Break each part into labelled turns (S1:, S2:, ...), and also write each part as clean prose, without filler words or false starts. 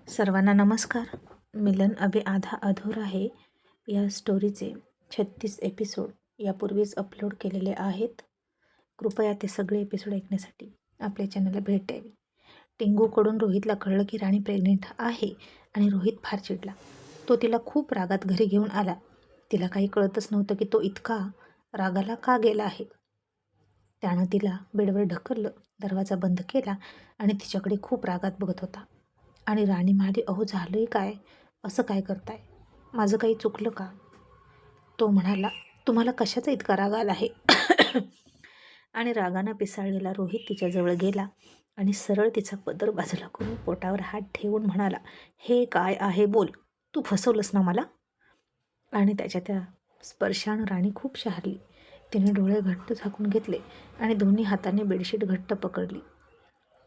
S1: सर्वांना नमस्कार. मिलन अभी आधा अधूरा आहे या स्टोरीचे 36 एपिसोड यापूर्वीच अपलोड केलेले आहेत. कृपया ते सगळे एपिसोड ऐकण्यासाठी आपल्या चॅनलला भेट द्यावी. टिंगूकडून रोहितला कळलं की राणी प्रेग्नेंट आहे आणि रोहित फार चिडला. तो तिला खूप रागात घरी घेऊन आला. तिला काही कळतच नव्हतं की तो इतका रागाला का गेला आहे. त्यानं तिला बेडवर ढकललं, दरवाजा बंद केला आणि तिच्याकडे खूप रागात बघत होता. आणि राणी म्हणाली, अहो झालंय काय, असं काय करताय, माझं काही चुकलं का? तो म्हणाला, तुम्हाला कशाचा इतका राग आला आहे? आणि रागानं पिसाळलेला रोहित तिच्याजवळ गेला आणि सरळ तिचा पदर बाजूला करून पोटावर हात ठेवून म्हणाला, हे काय आहे बोल, तू फसवलंस ना मला? आणि त्याच्या त्या स्पर्शानं राणी खूप शहारली. तिने डोळे घट्ट झाकून घेतले आणि दोन्ही हाताने बेडशीट घट्ट पकडली.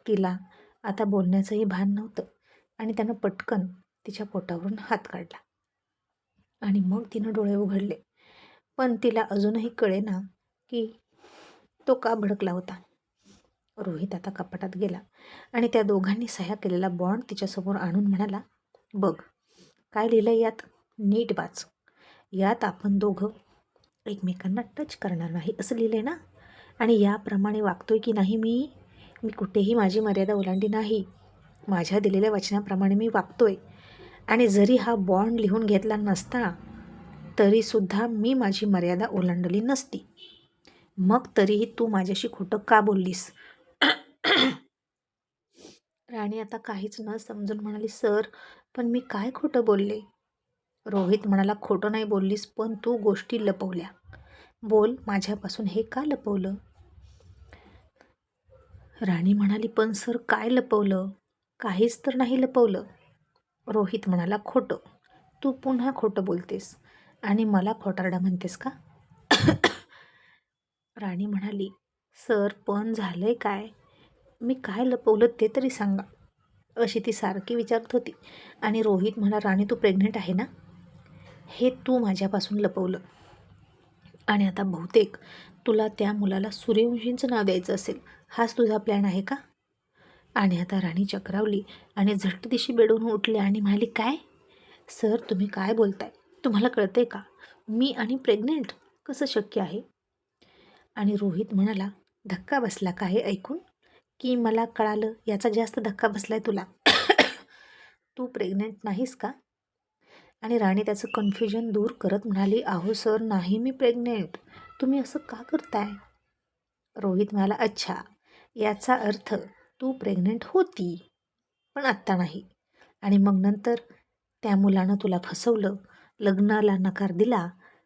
S1: तिला आता बोलण्याचंही भान नव्हतं आणि त्यानं पटकन तिच्या पोटावरून हात काढला आणि मग तिनं डोळे उघडले. पण तिला अजूनही कळेना की तो का भडकला होता. रोहित आता कपाटात गेला आणि त्या दोघांनी सह्या केलेला बॉन्ड तिच्यासमोर आणून म्हणाला, बघ काय लिहिलं यात, नीट वाच. यात आपण दोघं एकमेकांना टच करणार नाही असं लिहिलंय ना? आणि याप्रमाणे वागतोय की नाही मी कुठेही माझी मर्यादा ओलांडली नाही. माझ्या दिलेल्या वचनाप्रमाणे मी वागतोय. आणि जरी हा बॉन्ड लिहून घेतला नसता तरीसुद्धा मी माझी मर्यादा ओलांडली नसती. मग तरीही तू माझ्याशी खोटं का बोललीस? राणी आता काहीच न समजून म्हणाली, सर पण मी काय खोटं बोलले? रोहित म्हणाला, खोटं नाही बोललीस, पण तू गोष्टी लपवल्या. बोल, माझ्यापासून हे का लपवलं? राणी म्हणाली, पण सर काय लपवलं? काहीच तर नाही लपवलं. रोहित म्हणाला, खोटं. तू पुन्हा खोटं बोलतेस आणि मला खोटारडा म्हणतेस का? राणी म्हणाली, सर पण झालंय काय? मी काय लपवलं ते तरी सांगा, अशी ती सारखी विचारत होती. आणि रोहित म्हणाला, राणी तू प्रेग्नेंट आहे ना? हे तू माझ्यापासून लपवलं आणि आता बहुतेक तुला त्या मुलाला सूर्यवंशींचं नाव द्यायचं असेल, हाच तुझा प्लॅन आहे का? आणि आता राणी चक्रावली आणि झटदिशी बेडून उठली आणि म्हणाली, काय? सर तुम्ही काय बोलताय? तुम्हाला कळतंय का? मी आणि प्रेग्नेंट कसं शक्य आहे? आणि रोहित म्हणाला, धक्का बसला का हे ऐकून? की मला कळालं याचा जास्त धक्का बसलाय तुला? तू प्रेग्नेंट नाहीस का? आणि राणी त्याचं कन्फ्युजन दूर करत म्हणाली, अहो सर नाही मी प्रेग्नेंट, तुम्ही असं का करताय? रोहित म्हणाला, अच्छा याचा अर्थ तू प्रेग्नेंट होती पण आत्ता नाही. आणि मग नंतर त्या मुलानं तुला फसवलं, लग्नाला नकार दिला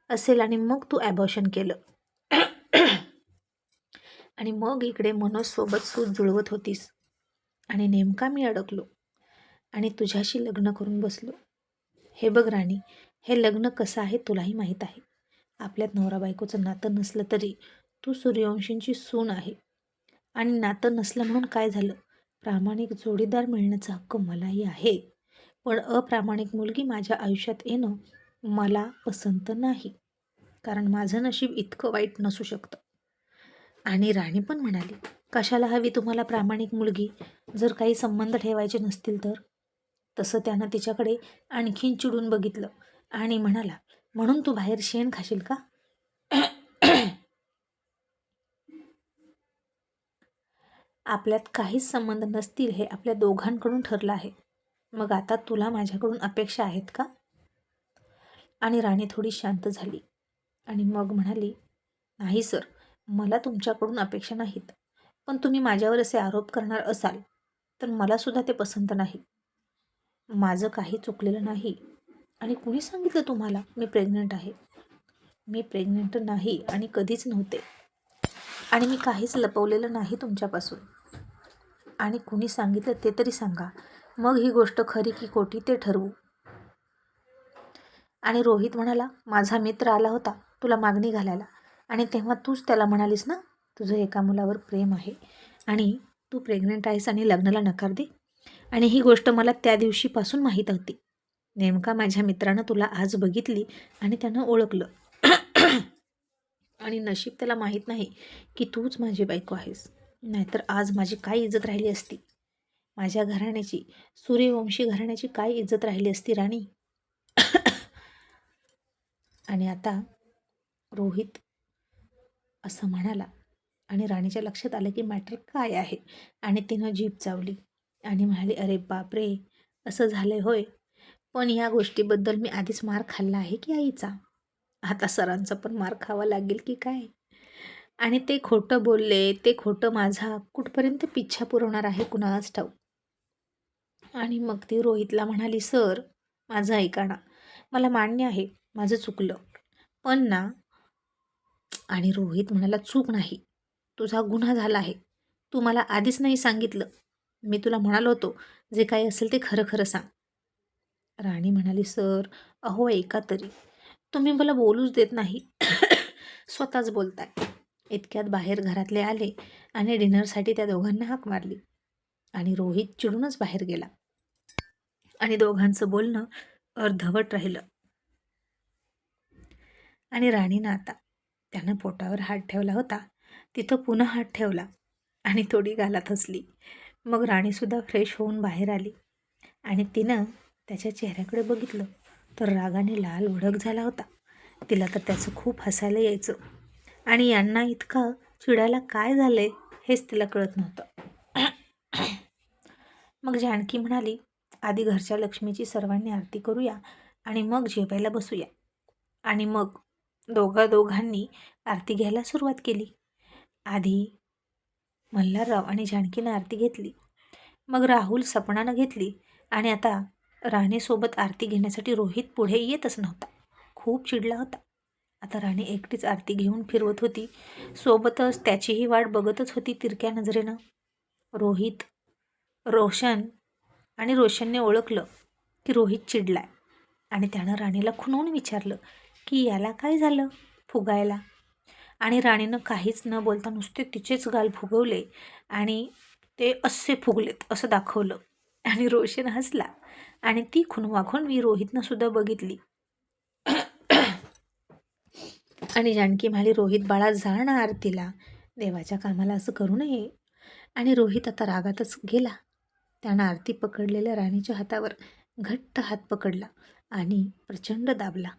S1: असेल आणि मग तू ॲबॉर्शन केलं. आणि मग इकडे मनोजसोबत सूत जुळवत होतीस आणि नेमका मी अडकलो आणि तुझ्याशी लग्न करून बसलो. हे बघ राणी, हे लग्न कसं आहे तुलाही माहीत आहे. आपल्यात नवरा बायकोचं नातं नसलं तरी तू सूर्यवंशींची सून आहे. आणि नातं नसलं म्हणून काय झालं? प्रामाणिक जोडीदार मिळण्याचा हक्क मलाही आहे. पण अप्रामाणिक मुलगी माझ्या आयुष्यात येणं मला पसंत नाही, कारण माझं नशीब इतकं वाईट नसू शकतं. आणि राणी पण म्हणाली, कशाला हवी तुम्हाला प्रामाणिक मुलगी, जर काही संबंध ठेवायचे नसतील तर? तसं त्यानं तिच्याकडे आणखीन चिडून बघितलं आणि म्हणाला, म्हणून तू बाहेर शेण खाशील का? आपल्यात काहीच संबंध नसतील हे आपल्या दोघांकडून ठरलं आहे. मग आता तुला माझ्याकडून अपेक्षा आहेत का? आणि राणी थोडी शांत झाली आणि मग म्हणाली, नाही सर, मला तुमच्याकडून अपेक्षा नाहीत. पण तुम्ही माझ्यावर असे आरोप करणार असाल तर मलासुद्धा ते पसंत नाही. माझं काही चुकलेलं नाही. आणि कुणी सांगितलं तुम्हाला मी प्रेग्नंट आहे? मी प्रेग्नंट नाही आणि कधीच नव्हते. आणि मी काहीच लपवलेलं नाही तुमच्यापासून. आणि कुणी सांगितलं ते तरी सांगा, मग ही गोष्ट खरी की खोटी ते ठरवू. आणि रोहित म्हणाला, माझा मित्र आला होता तुला मागणी घालायला आणि तेव्हा तूच त्याला म्हणालीस ना तुझं एका मुलावर प्रेम आहे आणि तू प्रेग्नंट आहेस आणि लग्नाला नकार दे. आणि ही गोष्ट मला त्या दिवशीपासून माहीत होती. नेमका माझ्या मित्रानं तुला आज बघितली आणि त्यानं ओळखलं. आणि नशीब त्याला माहीत नाही की तूच माझी बायको आहेस, नाहीतर आज माझी काय इज्जत राहिली असती. माझ्या घराण्याची, सूर्यवंशी घराण्याची काय इज्जत राहिली असती राणी. आणि आता रोहित असं म्हणाला आणि राणीच्या लक्षात आलं की मॅटर काय आहे. आणि तिनं जीभ चावली आणि म्हणाली, अरे बापरे, असं झालंय होय. पण या गोष्टीबद्दल मी आधीच मार खाल्ला आहे की आईचा, आता सरांचा पण मार खावा लागेल की काय. आणि ते खोटं बोलले, ते खोटं माझा कुठपर्यंत पिच्छा पुरवणार आहे कुणास ठाऊक. आणि मग ती रोहितला म्हणाली, सर माझं ऐका ना, मला मान्य आहे माझं चुकलं, पण ना. आणि रोहित म्हणाला, चूक नाही, तुझा गुन्हा झाला आहे, तू मला आधीच नाही सांगितलं. मी तुला म्हणालो होतो जे काही असेल ते खरं खरं सांग. राणी म्हणाली, सर अहो ऐका तरी, तुम्ही मला बोलूच देत नाही. स्वतःच बोलताय. इतक्यात बाहेर घरातले आले आणि डिनरसाठी त्या दोघांना हाक मारली. आणि रोहित चिडूनच बाहेर गेला आणि दोघांचं बोलणं अर्धवट राहिलं. आणि राणीनं आता त्यानं पोटावर हात ठेवला होता तिथं पुन्हा हात ठेवला आणि थोडी गालात हसली. मग राणीसुद्धा फ्रेश होऊन बाहेर आली आणि तिनं त्याच्या चेहऱ्याकडे बघितलं तर रागाने लाल भडक झाला होता. तिला तर त्याचं खूप हसायला यायचं आणि यांना इतकं चिडायला काय झालंय हेच तिला कळत नव्हतं. मग जानकी म्हणाली, आधी घरच्या लक्ष्मीची सर्वांनी आरती करूया आणि मग जेवायला बसूया. आणि मग दोघांनी आरती घ्यायला सुरुवात केली. आधी मल्हारराव आणि जानकीनं आरती घेतली, मग राहुल सपनानं घेतली आणि आता राणीसोबत आरती घेण्यासाठी रोहित पुढे येतच नव्हता. खूप चिडला होता. आता राणी एकटीच आरती घेऊन फिरवत होती, सोबतच त्याचीही वाट बघतच होती तिरक्या नजरेनं. रोशनने ओळखलं की रोहित चिडलाय आणि त्यानं राणीला खुणवून विचारलं की याला काय झालं फुगायला. आणि राणीनं काहीच न बोलता नुसते तिचेच गाल फुगवले आणि ते असे फुगलेत असं दाखवलं. आणि रोशन हसला आणि ती खुणवाखुणवी रोहितनं सुद्धा बघितली. आणि जानकी म्हणाली, रोहित बाळा जा ना आरतीला, देवाच्या कामाला असं करू नये. आणि रोहित आता रागातच गेला. त्यानं आरती पकडलेल्या राणीच्या हातावर घट्ट हात पकडला आणि प्रचंड दाबला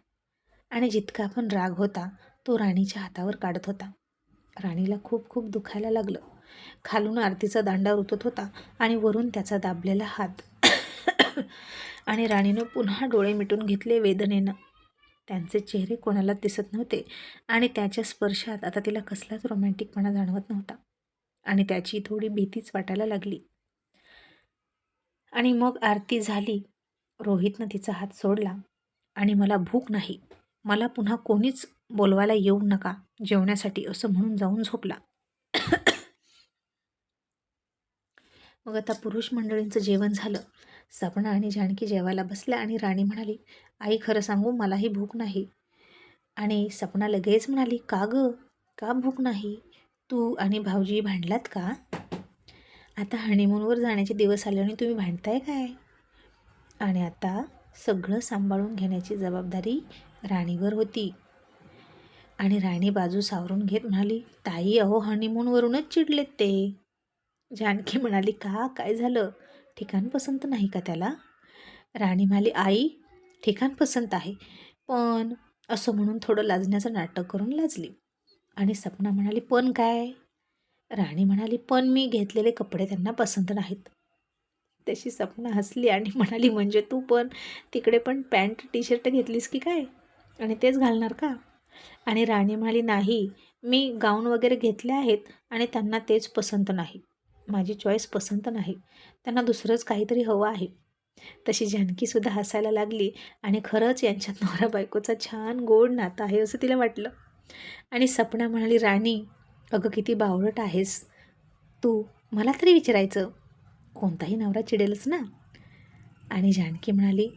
S1: आणि जितका पण राग होता तो राणीच्या हातावर काढत होता. राणीला खूप खूप दुखायला लागलं. खालून आरतीचा दांडा रुतत होता आणि वरून त्याचा दाबलेला हात. आणि राणीनं पुन्हा डोळे मिटून घेतले वेदनेनं. त्यांचे चेहरे कोणाला दिसत नव्हते आणि त्याच्या स्पर्शात आता तिला कसलाच रोमॅन्टिकपणा जाणवत नव्हता आणि त्याची थोडी भीतीच वाटायला लागली. आणि मग आरती झाली. रोहितनं तिचा हात सोडला आणि मला भूक नाही, मला पुन्हा कोणीच बोलवायला येऊ नका जेवण्यासाठी असं म्हणून जाऊन झोपला. मग आता पुरुष मंडळींचं जेवण झालं. सपना आणि जानकी जेवायला बसल्या आणि राणी म्हणाली, आई खरं सांगू मलाही भूक नाही. आणि सपना लगेच म्हणाली, का गं, का भूक नाही? तू आणि भाऊजी भांडलात का? आता हनीमूनवर जाण्याचे दिवस आले आणि तुम्ही भांडताय काय? आणि आता सगळं सांभाळून घेण्याची जबाबदारी राणीवर होती. आणि राणी बाजू सावरून घेत म्हणाली, ताई अहो हनीमूनवरूनच चिडलेत ते. जानकी म्हणाली, का काय झालं, ठिकाण पसंत नाही का त्याला? राणी म्हणाली, आई ठिकाण पसंत आहे, पण असं म्हणून थोडं लाजण्याचं नाटक करून लाजली. आणि सपना म्हणाली, पण काय? राणी म्हणाली, पण मी घेतलेले कपडे त्यांना पसंत नाहीत. तशी सपना हसली आणि म्हणाली, म्हणजे तू पण तिकडे पण पॅन्ट टी शर्ट घेतलीस की काय आणि तेच घालणार का? आणि राणी म्हणाली, नाही मी गाऊन वगैरे घेतले आहेत आणि त्यांना तेच पसंत नाही, माझी चॉईस पसंत नाही, त्यांना दुसरंच काहीतरी हवं आहे. तशी जानकीसुद्धा हसायला लागली आणि खरंच यांच्यात नवरा बायकोचा छान गोड नातं आहे असं तिला वाटलं. आणि सपना म्हणाली, राणी अगं किती बावळट आहेस तू, मला तरी विचारायचं, कोणताही नवरा चिडेलच ना. आणि जानकी म्हणाली,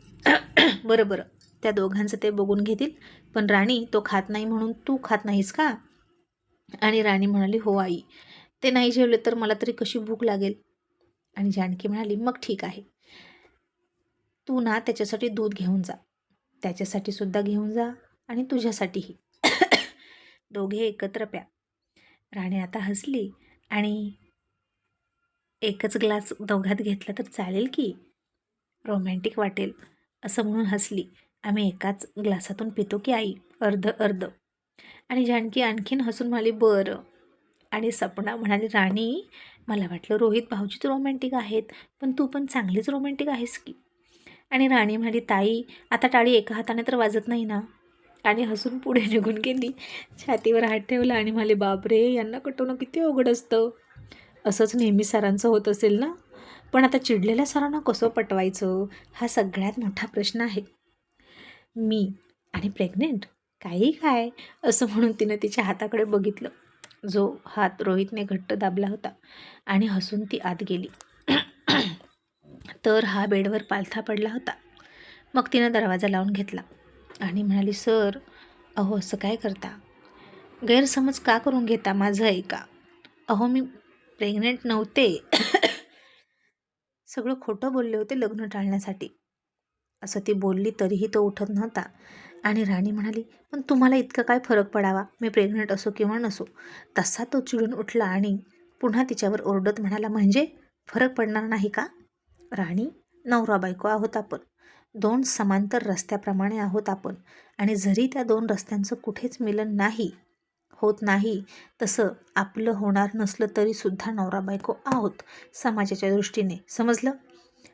S1: बरं बरं त्या दोघांचं ते बघून घेतील, पण राणी तो खात नाही म्हणून तू खात नाहीस का? आणि राणी म्हणाली, हो आई, ते नाही जेवले तर मला तरी कशी भूक लागेल. आणि जानकी म्हणाली, मग ठीक आहे, तू ना त्याच्यासाठी दूध घेऊन जा, त्याच्यासाठी सुद्धा घेऊन जा आणि तुझ्यासाठीही. दोघे एकत्र प्या. राणी आता हसली आणि एकच ग्लास दोघात घेतला तर चालेल की, रोमॅन्टिक वाटेल असं म्हणून हसली. आम्ही एकाच ग्लासातून पितो की आई, अर्ध अर्ध. आणि जानकी आणखीन हसून म्हणाली बरं. आणि सपना म्हणाली राणी, मला वाटलं रोहित भाऊजीच रोमॅन्टिक आहेत, पण तू पण चांगलीच रोमॅन्टिक आहेस की. आणि राणी म्हणाली ताई, आता टाळी एका हाताने तर वाजत नाही ना. आणि हसून पुढे निघून गेली. छातीवर हात ठेवला आणि म्हणाले बापरे, यांना कटवणं किती अवघड असतं. असंच नेहमी सरांचं होत असेल ना. पण आता चिडलेल्या सरांना कसं पटवायचं, हा सगळ्यात मोठा प्रश्न आहे. मी आणि प्रेग्नेंट, काही काय असं म्हणून तिनं तिच्या हाताकडे बघितलं, जो हात रोहितने घट्ट दाबला होता. आणि हसून ती आत गेली. तर हा बेडवर पालथा पडला होता. मग तिनं दरवाजा लावून घेतला आणि म्हणाली सर, अहो असं काय करता, गैरसमज का करून घेता, माझं ऐका. अहो मी प्रेग्नेंट नव्हते. सगळं खोटं बोलले होते लग्न टाळण्यासाठी, असं ती बोलली. तरीही तो उठत नव्हता. आणि राणी म्हणाली पण तुम्हाला इतकं काय फरक पडावा, मी प्रेग्नेंट असो किंवा नसो. तसा तो चिडून उठला आणि पुन्हा तिच्यावर ओरडत म्हणाला म्हणजे फरक पडणार नाही का. राणी, नवरा बायको आहोत आपण, दोन समांतर रस्त्याप्रमाणे आहोत आपण. आणि जरी त्या दोन रस्त्यांचं कुठेच मिलन नाही होत नाही, तसं आपलं होणार नसलं तरीसुद्धा नवरा बायको आहोत समाजाच्या दृष्टीने, समजलं.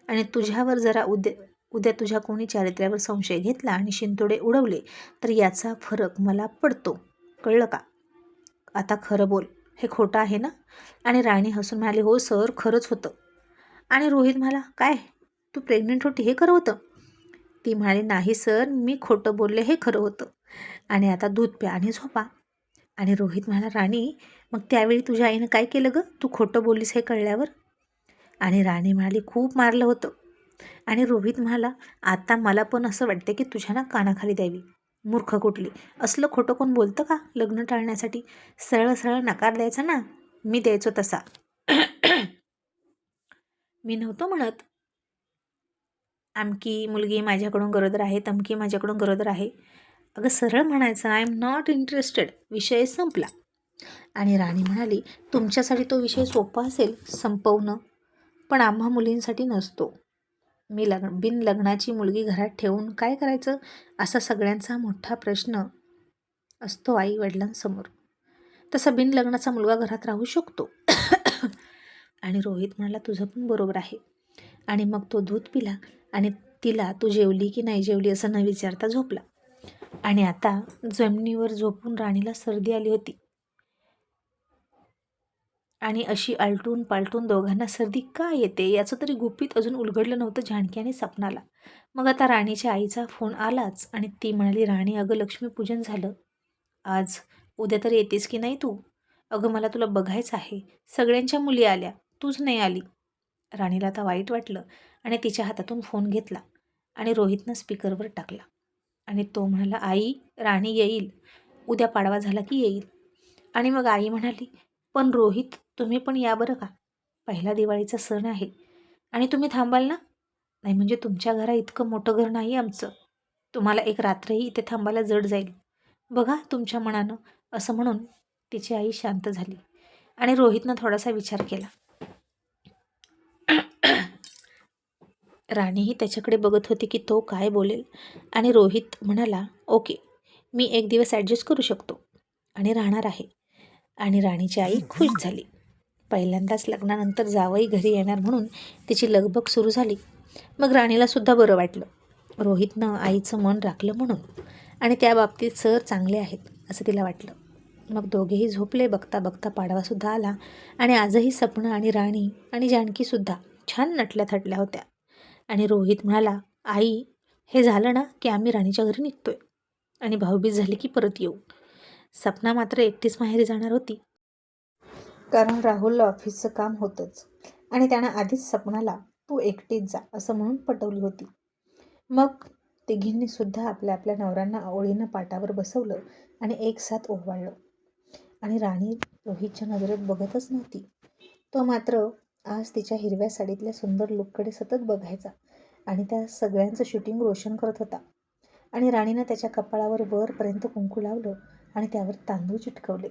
S1: आणि तुझ्यावर जरा उद्या तुझ्या कोणी चारित्र्यावर संशय घेतला आणि शिंतोडे उडवले तर याचा फरक मला पडतो, कळलं का. आता खरं बोल, हे खोटं आहे ना. आणि राणी हसून म्हणाली हो सर, खरंच होतं. आणि रोहित म्हणाला काय, तू प्रेग्नेंट होती हे खरं होतं. ती म्हणाली नाही सर, मी खोटं बोलले हे खरं होतं. आणि आता दूध प्या आणि झोपा. आणि रोहित म्हणाला राणी, मग त्यावेळी तुझ्या आईनं काय केलं गं, तू खोटं बोललीस हे कळल्यावर. आणि राणी म्हणाली खूप मारलं होतं. आणि रोहित म्हणाला आता मला पण असं वाटते की तुझ्या ना कानाखाली द्यावी, मूर्ख कुठली, असलं खोटं कोण बोलतं का लग्न टाळण्यासाठी. सरळ सरळ नकार द्यायचा ना, मी द्यायचो तसा. मी नव्हतो म्हणत आमकी मुलगी माझ्याकडून गरोदर आहे, तमकी माझ्याकडून गरोदर आहे. अगं सरळ म्हणायचं आय एम नॉट इंटरेस्टेड, विषय संपला. आणि राणी म्हणाली तुमच्यासाठी तो विषय सोपा असेल संपवणं, पण आम्हा मुलींसाठी नसतो. मी बिन लग्नाची मुलगी घरात ठेवून काय करायचं, असा सगळ्यांचा मोठा प्रश्न असतो आई वडिलांसमोर. तसा बिन लग्नाचा मुलगा घरात राहू शकतो. आणि रोहित म्हणाला तुझं पण बरोबर आहे. आणि मग तो दूध पिला आणि तिला तू जेवली की नाही जेवली असं न विचारता झोपला. आणि आता जमिनीवर झोपून राणीला सर्दी आली होती. आणि अशी आलटून पालटून दोघांना सर्दी का येते याचं तरी गुपित अजून उलगडलं नव्हतं जानकी आणि सपनाला. मग आता राणीच्या आईचा फोन आलाच आणि ती म्हणाली राणी, अगं लक्ष्मीपूजन झालं आज, उद्या तर येतेस की नाही तू. अगं मला तुला बघायचं आहे, सगळ्यांच्या मुली आल्या, तूच नाही आली. राणीला आता वाईट वाटलं आणि तिच्या हातातून फोन घेतला आणि रोहितनं स्पीकरवर टाकला. आणि तो म्हणाला आई, राणी येईल, उद्या पाडवा झाला की येईल. आणि मग आई म्हणाली पण रोहित, तुम्ही पण या बरं का, पहिला दिवाळीचा सण आहे आणि तुम्ही थांबाल ना. नाही म्हणजे तुमच्या घरा इतकं मोठं घर नाही आमचं, तुम्हाला एक रात्रही इथे थांबायला जड जाईल, बघा तुमच्या मनानं. असं म्हणून तिची आई शांत झाली. आणि रोहितनं थोडासा विचार केला. राणीही त्याच्याकडे बघत होती की तो काय बोलेल. आणि रोहित म्हणाला ओके, मी एक दिवस ॲडजस्ट करू शकतो आणि राहणार आहे. आणि राणीची आई खुश झाली. पहिल्यांदाच लग्नानंतर जावई घरी येणार म्हणून तिची लगबग सुरू झाली. मग राणीलासुद्धा बरं वाटलं, रोहितनं आईचं मन राखलं म्हणून. आणि त्या बाबतीत सर चांगले आहेत असं तिला वाटलं. मग दोघेही झोपले. बघता बघता पाडवासुद्धा आला. आणि आजही सपना आणि राणी आणि जानकीसुद्धा छान नटल्या थटल्या होत्या. आणि रोहित म्हणाला आई, हे झालं ना की आम्ही राणीच्या घरी निघतोय आणि भाऊबीज झाली की परत येऊ. सपना मात्र एकटीच माहेरी जाणार होती, कारण राहुलला ऑफिसचं काम होतंच आणि त्यानं आधीच सपनाला तू एकटीच जा असं म्हणून पटवली होती. मग तिघींनी सुद्धा आपल्या आपल्या नवऱ्यांना ओळीनं पाटावर बसवलं आणि एक साथ ओवाळलं. आणि राणी रोहितच्या नजरेत बघतच नव्हती. तो मात्र आज तिच्या हिरव्या साडीतल्या सुंदर लुककडे सतत बघायचा आणि त्या सगळ्यांचं शूटिंग रोशन करत होता. आणि राणीनं त्याच्या कपाळावर वरपर्यंत कुंकू लावलं आणि त्यावर तांदूळ चिटकवले.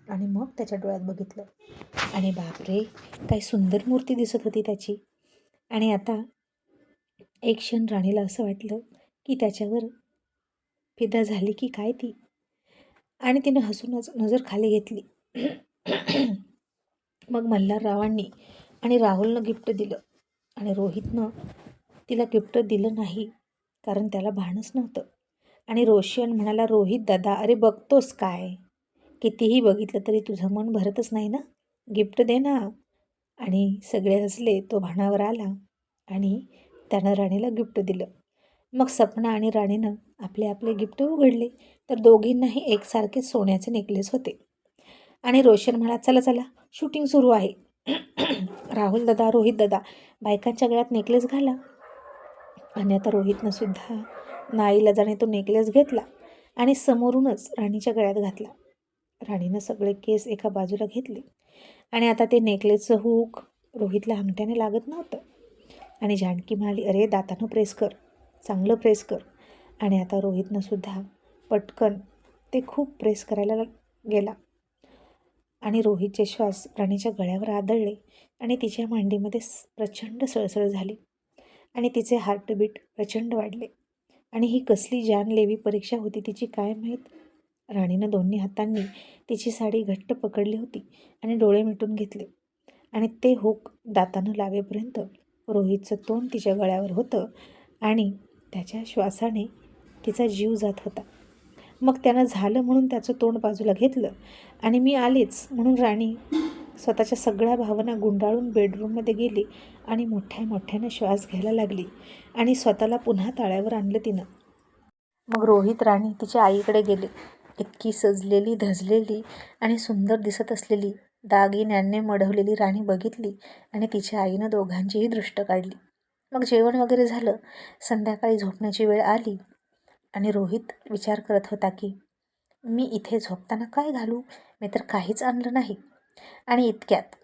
S1: आणि मग त्याच्या डोळ्यात बघितलं आणि बापरे, काय सुंदर मूर्ती दिसत होती त्याची. आणि आता एक क्षण राणीला असं वाटलं की त्याच्यावर फिदा झाली की काय ती. आणि तिनं हसूनच नजर खाली घेतली. मग मल्हाररावांनी आणि राहुलनं गिफ्ट दिलं आणि रोहितनं तिला गिफ्ट दिलं नाही, कारण त्याला भानच नव्हतं. आणि रोशन म्हणाला, रोहित दादा, अरे बघतोस काय, कितीही बघितलं तरी तुझं मन भरतच नाही ना, गिफ्ट दे ना. आणि सगळे हसले. तो भानावर आला आणि त्यानं राणीला गिफ्ट दिलं. मग सपना आणि राणीनं आपले आपले गिफ्ट उघडले, तर दोघींनाही एकसारखे सोन्याचे नेकलेस होते. आणि रोशन म्हणाला, चला चला, शूटिंग सुरू आहे. राहुल दादा, रोहित दादा, बायकांच्या गळ्यात नेकलेस घाला. आणि आता रोहितनं सुद्धा नाईलाजाने तो नेकलेस घेतला आणि समोरूनच राणीच्या गळ्यात घातला. राणीनं सगळे केस एका बाजूला घेतले आणि आता ते नेकलेसचं हुक रोहितला अंगठ्याने लागत नव्हतं. आणि जानकी म्हणाली, अरे दातानं प्रेस कर, चांगलं प्रेस कर. आणि आता रोहितनं सुद्धा पटकन ते खूप प्रेस करायला गेला. आणि रोहितचे श्वास राणीच्या गळ्यावर आदळले आणि तिच्या मांडीमध्ये प्रचंड सळसळ झाली आणि तिचे हार्टबीट प्रचंड वाढले. आणि ही कसली जानलेवी परीक्षा होती तिची काय माहीत. राणीनं दोन्ही हातांनी तिची साडी घट्ट पकडली होती आणि डोळे मिटून घेतले. आणि ते हुक दातानं लावेपर्यंत रोहितचं तोंड तिच्या गळ्यावर होतं आणि त्याच्या श्वासाने तिचा जीव जात होता. मग त्यानं झालं म्हणून त्याचं तोंड बाजूला घेतलं आणि मी आलेच म्हणून राणी स्वतःच्या सगळ्या भावना गुंडाळून बेडरूममध्ये गेली आणि मोठ्या मोठ्यानं श्वास घ्यायला लागली आणि स्वतःला पुन्हा ताळ्यावर आणलं तिनं. मग रोहित राणी तिच्या आईकडे गेले. इतकी सजलेली, धजलेली आणि सुंदर दिसत असलेली, दागिन्यांनी मढवलेली राणी बघितली आणि तिच्या आईनं दोघांचीही दृष्ट काढली. मग जेवण वगैरे झालं. संध्याकाळी झोपण्याची वेळ आली आणि रोहित विचार करत होता की मी इथे झोपताना काय घालू, मी तर काहीच आणलं नाही. आणि इतक्यात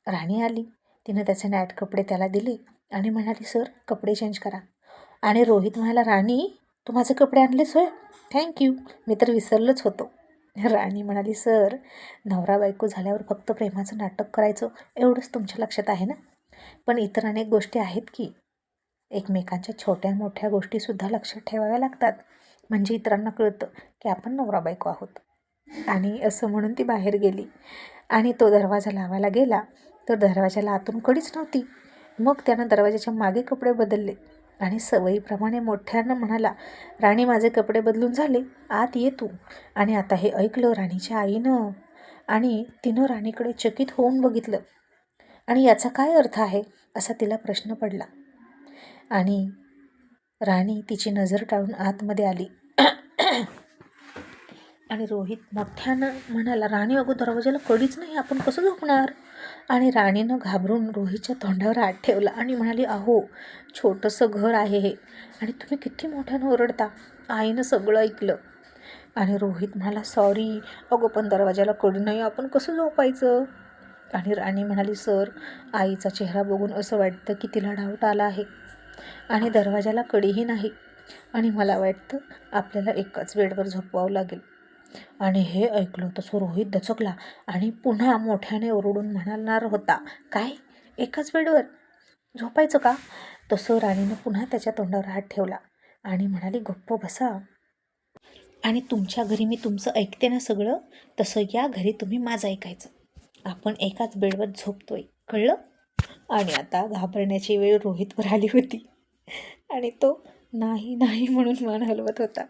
S1: राणी आली. तिनं त्याचे नाईट कपडे त्याला दिले आणि म्हणाली, सर कपडे चेंज करा. आणि रोहित म्हणाला, राणी तू माझे कपडे आणलेस होय, थँक्यू, मी तर विसरलोच होतो. राणी म्हणाली, सर नवरा बायको झाल्यावर फक्त प्रेमाचं नाटक करायचं एवढंच तुमच्या लक्षात आहे ना, पण इतर अनेक गोष्टी आहेत की एकमेकांच्या छोट्या मोठ्या गोष्टीसुद्धा लक्षात ठेवाव्या लागतात, म्हणजे इतरांना कळतं की आपण नवरा बायको आहोत. आणि असं म्हणून ती बाहेर गेली आणि तो दरवाजा लावायला गेला तर दरवाजाला आतून कढीच नव्हती. मग त्यानं दरवाजाच्या मागे कपडे बदलले आणि सवयीप्रमाणे मोठ्यानं म्हणाला, राणी माझे कपडे बदलून झाले, आत ये तू. आणि आता हे ऐकलं राणीच्या आईनं आणि तिनं राणीकडे चकित होऊन बघितलं. आणि याचा काय अर्थ आहे असा तिला प्रश्न पडला. आणि राणी तिची नजर टाळून आतमध्ये आली. आणि रोहित मोठ्यानं म्हणाला, राणी अगो दरवाजाला कढीच नाही, आपण कसं झोपणार. आणि राणीनं घाबरून रोहितच्या तोंडावर हात ठेवला आणि म्हणाली, अहो छोटंसं घर आहे हे आणि तुम्ही किती मोठ्यानं ओरडता. आईनं सगळं ऐकलं. आणि रोहित म्हणाला, सॉरी अगो, पण दरवाजाला कडी नाही, आपण कसं झोपायचं. आणि राणी म्हणाली, सर आईचा चेहरा बघून असं वाटतं की तिला डाऊट आला आहे आणि दरवाजाला कढीही नाही आणि मला वाटतं आपल्याला एकाच बेडवर झोपवावं लागेल. आणि हे ऐकलं तसं रोहित दचकला आणि पुन्हा मोठ्याने ओरडून म्हणाणार होता, काय एकाच बेडवर झोपायचं का. तसं राणीनं पुन्हा त्याच्या तोंडावर हात ठेवला आणि म्हणाली, गप्प बसा. आणि तुमच्या घरी मी तुमचं ऐकते ना सगळं, तसं या घरी तुम्ही माझं ऐकायचं. आपण एकाच बेडवर झोपतोय, कळलं. आणि आता घाबरण्याची वेळ रोहितवर आली होती आणि तो नाही नाही म्हणून मान हलवत होता.